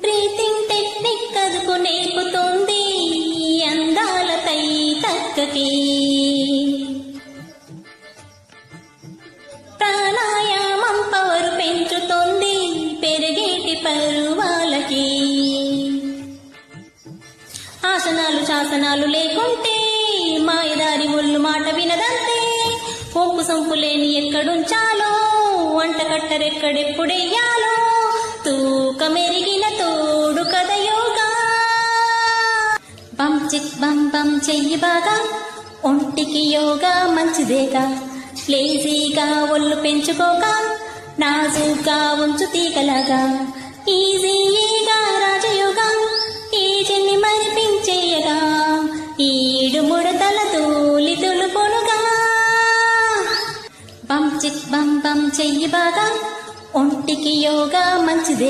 Breathing technique అదుపు నేర్పుతుంది అందాల తై తక్కకి. ప్రాణాయామం పవరు పెంచుతుంది పెరిగేటి పరువాలకి. ఆసనాలు శాసనాలు లేకుంటే మాయదారి ఒళ్ళు మాట వినదంతే. ఒప్పు సంపు లేని ఎక్కడుంచాలో వంట కట్టరెక్కడెప్పుడెయ్యాలో తూకమెరిగిన తోడు కథ యోగా. బం చిక్ బం బం చెయ్యి బాగా ఒంటికి యోగా మంచిదేగా. లేజీగా ఒళ్ళు పెంచుకోక నాజుగా ఉంచు తీగలాగా. ఈజీగా రాజయోగా ఈ జన్ని మరిపించేయగా. ఈడు ముడతల తూలి తులుపునుగా. బం చిక్ బం బం చెయ్యి బాగా ఒంటికి యోగా మంచిదే.